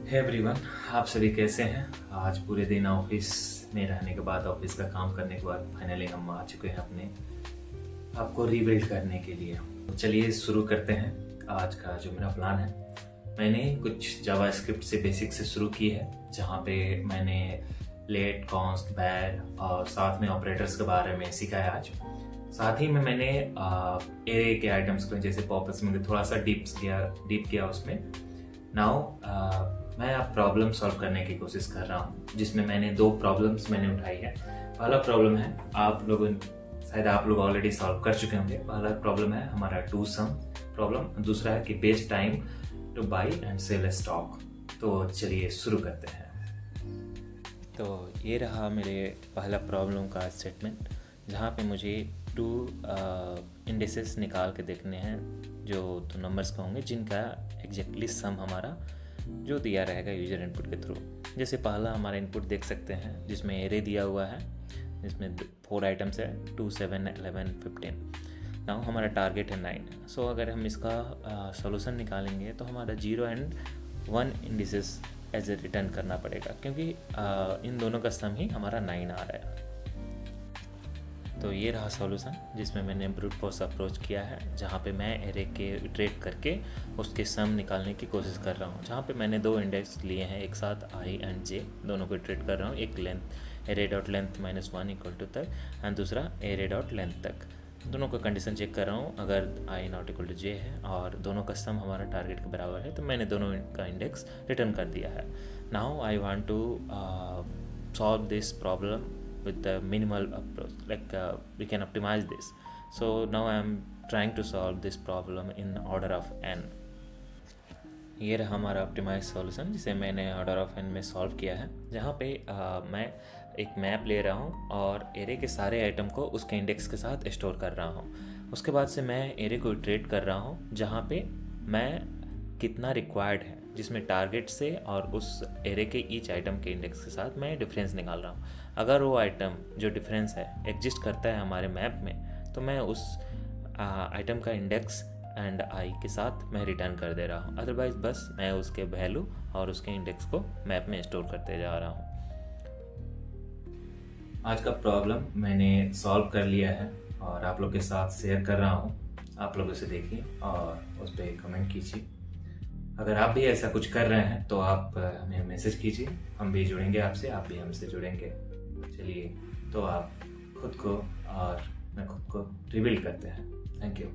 Hey everyone, आप सभी कैसे हैं। आज पूरे दिन ऑफिस में रहने के बाद, ऑफिस का काम करने के बाद फाइनली हम आ चुके हैं अपने आपको रीबिल्ड करने के लिए। तो चलिए शुरू करते हैं। आज का जो मेरा प्लान है, मैंने कुछ जावास्क्रिप्ट से बेसिक से शुरू की है, जहाँ पे मैंने लेट, कॉन्स्ट, बैर और साथ में ऑपरेटर्स के बारे में सीखा है आज। साथ ही में मैंने एरे के आइटम्स को जैसे पॉपर्स में थोड़ा सा डीप किया उसमें। नाउ मैं अब प्रॉब्लम सॉल्व करने की कोशिश कर रहा हूँ, जिसमें मैंने दो प्रॉब्लम्स मैंने उठाई है। पहला प्रॉब्लम है, शायद आप लोग ऑलरेडी सॉल्व कर चुके होंगे। पहला प्रॉब्लम है हमारा टू सम प्रॉब्लम, दूसरा है कि best time to buy and sell stock. तो चलिए शुरू करते हैं। तो ये रहा मेरे पहला प्रॉब्लम का स्टेटमेंट, जहाँ पे मुझे टू इंडिसेस निकाल के देखने हैं, जो दो नंबर्स का होंगे जिनका एग्जैक्टली सम हमारा जो दिया रहेगा यूजर इनपुट के थ्रू। जैसे पहला हमारा इनपुट देख सकते हैं, जिसमें एरे दिया हुआ है, जिसमें 4 आइटम्स है 2, 7, 11, 15। नाउ हमारा टारगेट है 9। सो अगर हम इसका सॉल्यूशन निकालेंगे तो हमारा 0 and 1 indices as a return करना पड़ेगा, क्योंकि इन दोनों का सम ही हमारा 9 आ रहा है। तो ये रहा सॉल्यूशन, जिसमें मैंने ब्रूट फोर्स अप्रोच किया है, जहाँ पे मैं एरे के इटरेट करके उसके सम निकालने की कोशिश कर रहा हूँ। जहाँ पे मैंने 2 इंडेक्स लिए हैं एक साथ, i एंड j, दोनों को इटरेट कर रहा हूँ। एक length array dot length -1 equal to तक, एंड दूसरा एरे डॉट लेंथ तक। दोनों का कंडीशन चेक कर रहा हूँ। अगर i not equal to j है और दोनों का सम हमारा टारगेट के बराबर है, तो मैंने दोनों का इंडेक्स रिटर्न कर दिया है। Now I want to solve this problem with the minimal approach, like we can optimize this. So now I am trying to solve this problem in order of n. ये रहा हमारा optimise solution, जिसे मैंने order of n में solve किया है, जहाँ पे मैं एक मैप ले रहा हूँ और एरे के सारे आइटम को उसके इंडेक्स के साथ स्टोर कर रहा हूँ। उसके बाद से मैं एरे को इटरेट कर रहा हूँ, जहाँ पे मैं कितना रिक्वायर्ड है, जिसमें टारगेट से और उस एरे के ईच आइटम के इंडेक्स के साथ मैं डिफरेंस निकाल रहा हूँ। अगर वो आइटम जो डिफरेंस है एग्जिस्ट करता है हमारे मैप में, तो मैं उस आइटम का इंडेक्स एंड आई के साथ मैं रिटर्न कर दे रहा हूँ। अदरवाइज बस मैं उसके वैल्यू और उसके इंडेक्स को मैप में स्टोर करते जा रहा हूँ। आज का प्रॉब्लम मैंने सॉल्व कर लिया है और आप लोग के साथ शेयर कर रहा हूँ। आप लोग उसे देखिए और उस पर कमेंट कीजिए। अगर आप भी ऐसा कुछ कर रहे हैं तो आप हमें मैसेज कीजिए, हम भी जुड़ेंगे आपसे, आप भी हमसे जुड़ेंगे। चलिए, तो आप खुद को और मैं खुद को रिबिल्ड करते हैं। Thank you.